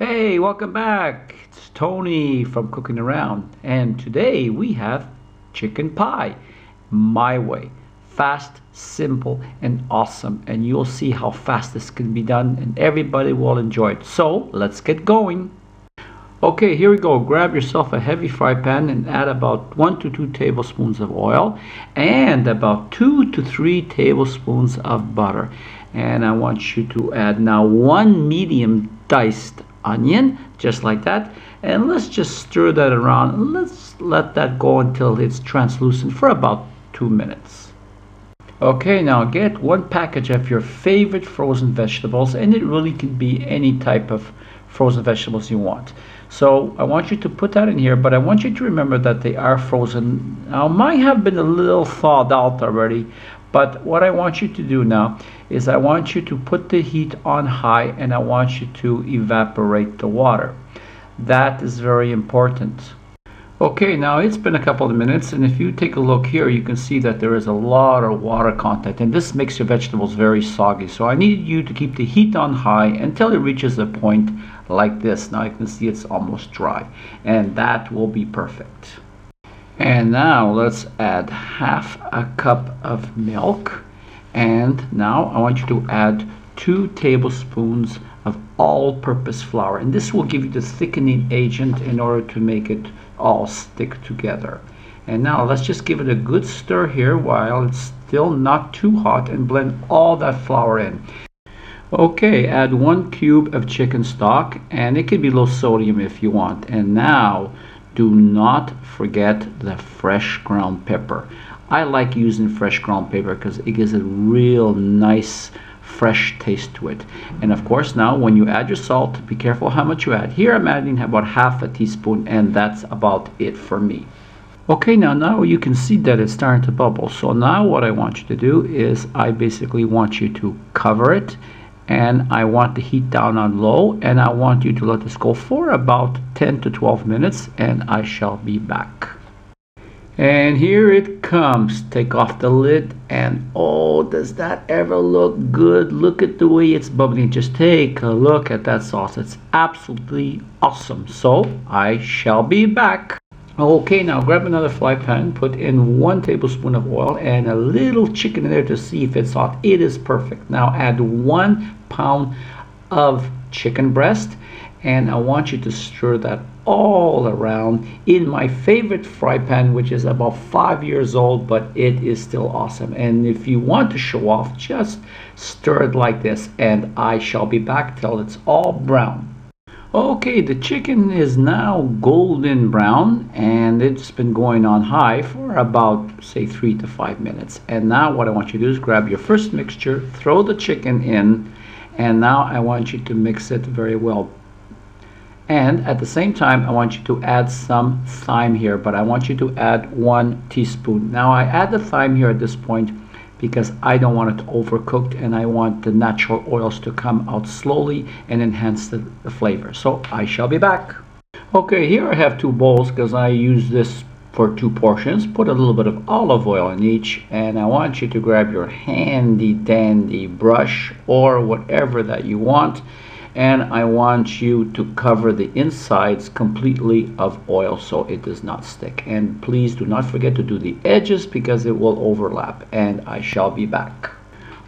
Hey, welcome back. It's Tony from Cooking Around, and today we have chicken pie, my way. Fast, simple, and awesome. And you'll see how fast this can be done, and everybody will enjoy it. So let's get going. Okay, here we go. Grab yourself a heavy fry pan and add about 1 to 2 tablespoons of oil and about 2 to 3 tablespoons of butter. And I want you to add now 1 medium diced onion, just like that. And let's just stir that around. Let's let that go until it's translucent for about 2 minutes. Okay, now get 1 package of your favorite frozen vegetables, and it really can be any type of frozen vegetables you want. So I want you to put that in here, but I want you to remember that they are frozen. Now, mine have been a little thawed out already, but what I want you to do now is I want you to put the heat on high, and I want you to evaporate the water. That is very important. Okay, now it's been a couple of minutes, and if you take a look here, you can see that there is a lot of water content, and this makes your vegetables very soggy. So I need you to keep the heat on high until it reaches a point like this. Now you can see it's almost dry, and that will be perfect. And now let's add half a cup of milk, and now I want you to add 2 tablespoons of all-purpose flour, and this will give you the thickening agent in order to make it all stick together. And now let's just give it a good stir here while it's still not too hot, and blend all that flour in. Okay, add 1 cube of chicken stock, and it could be low sodium if you want. And now do not forget the fresh ground pepper. I like using fresh ground pepper because it gives a real nice fresh taste to it. And of course, now when you add your salt, be careful how much you add. Here I'm adding about half a teaspoon, and that's about it for me. Okay, now you can see that it's starting to bubble. So now what I want you to do is I basically want you to cover it, and I want the heat down on low, and I want you to let this go for about 10 to 12 minutes, and I shall be back. And here it comes. Take off the lid, and oh, does that ever look good? Look at the way it's bubbling. Just take a look at that sauce. It's absolutely awesome. So I shall be back. Okay, now grab another fry pan, put in 1 tablespoon of oil and a little chicken in there to see if it's hot. It is perfect. Now add 1 pound of chicken breast, and I want you to stir that all around in my favorite fry pan, which is about 5 years old, but it is still awesome. And if you want to show off, just stir it like this, and I shall be back till it's all brown. Okay, the chicken is now golden brown, and it's been going on high for about, say, 3 to 5 minutes. And now what I want you to do is grab your first mixture, throw the chicken in, and now I want you to mix it very well. And at the same time, I want you to add some thyme here, but I want you to add 1 teaspoon. Now I add the thyme here at this point because I don't want it overcooked, and I want the natural oils to come out slowly and enhance the flavor. So I shall be back. Okay, here I have 2 bowls because I use this for 2 portions. Put a little bit of olive oil in each, and I want you to grab your handy dandy brush or whatever that you want, and I want you to cover the insides completely of oil so it does not stick. And please do not forget to do the edges because it will overlap, and I shall be back.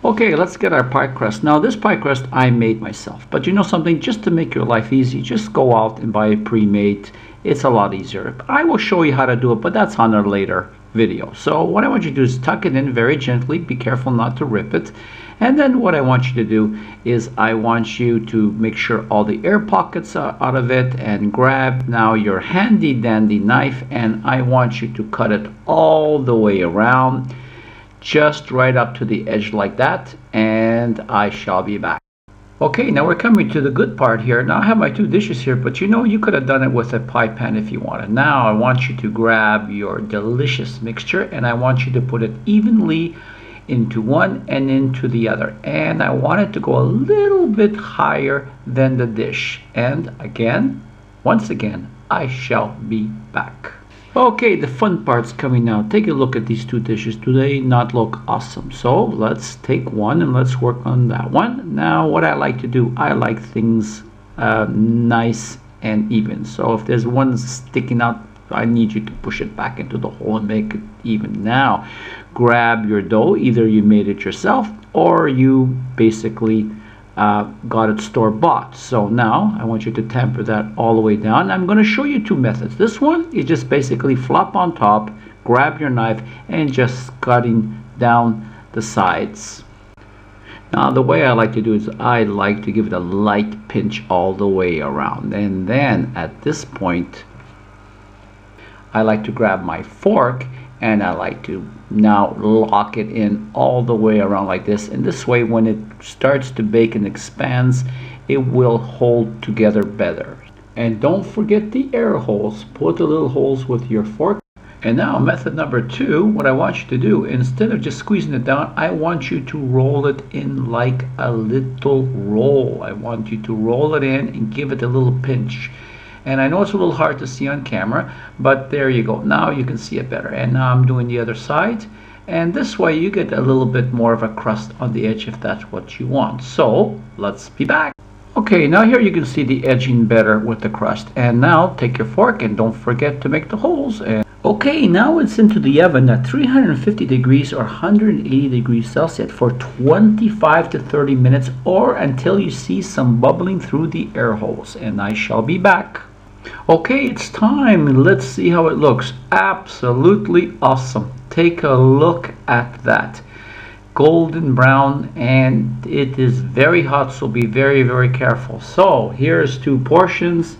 Okay, let's get our pie crust. Now this pie crust I made myself, but you know something, just to make your life easy, just go out and buy it pre-made. It's a lot easier. I will show you how to do it, but that's on a later video. So what I want you to do is tuck it in very gently. Be careful not to rip it. And then what I want you to do is I want you to make sure all the air pockets are out of it, and grab now your handy dandy knife, and I want you to cut it all the way around, just right up to the edge like that, and I shall be back. Okay, now we're coming to the good part here. Now I have my 2 dishes here, but you know, you could have done it with a pie pan if you wanted. Now I want you to grab your delicious mixture, and I want you to put it evenly into one and into the other, and I want it to go a little bit higher than the dish. And again, once again, I shall be back. Okay, the fun part's coming now. Take a look at these 2 dishes. Do they not look awesome? So let's take one and let's work on that one. Now what I like to do, I like things nice and even. So if there's one sticking out, I need you to push it back into the hole and make it even. Now grab your dough. Either you made it yourself or you basically got it store-bought. So now I want you to temper that all the way down. I'm going to show you two methods. This one is just basically flop on top, grab your knife, and just cutting down the sides. Now the way I like to do is I like to give it a light pinch all the way around, and then at this point I like to grab my fork and I like to now lock it in all the way around like this, and this way when it starts to bake and expands, it will hold together better. And don't forget the air holes. Put the little holes with your fork. And now method number two, what I want you to do, instead of just squeezing it down, I want you to roll it in like a little roll. I want you to roll it in and give it a little pinch. And I know it's a little hard to see on camera, but there you go. Now you can see it better. And now I'm doing the other side. And this way you get a little bit more of a crust on the edge if that's what you want. So let's be back. Okay, now here you can see the edging better with the crust. And now take your fork and don't forget to make the holes. And okay, now it's into the oven at 350 degrees or 180 degrees Celsius for 25 to 30 minutes, or until you see some bubbling through the air holes. And I shall be back. Okay, it's time. Let's see how it looks. Absolutely awesome. Take a look at that. Golden brown, and it is very hot, so be very, very careful. So here's two portions.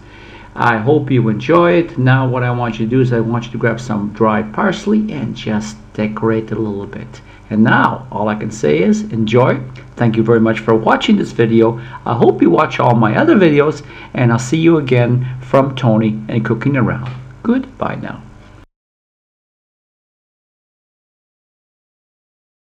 I hope you enjoy it. Now what I want you to do is I want you to grab some dry parsley and just decorate it a little bit. And now all I can say is enjoy. Thank you very much for watching this video. I hope you watch all my other videos, and I'll see you again from Tony and Cooking Around. Goodbye now.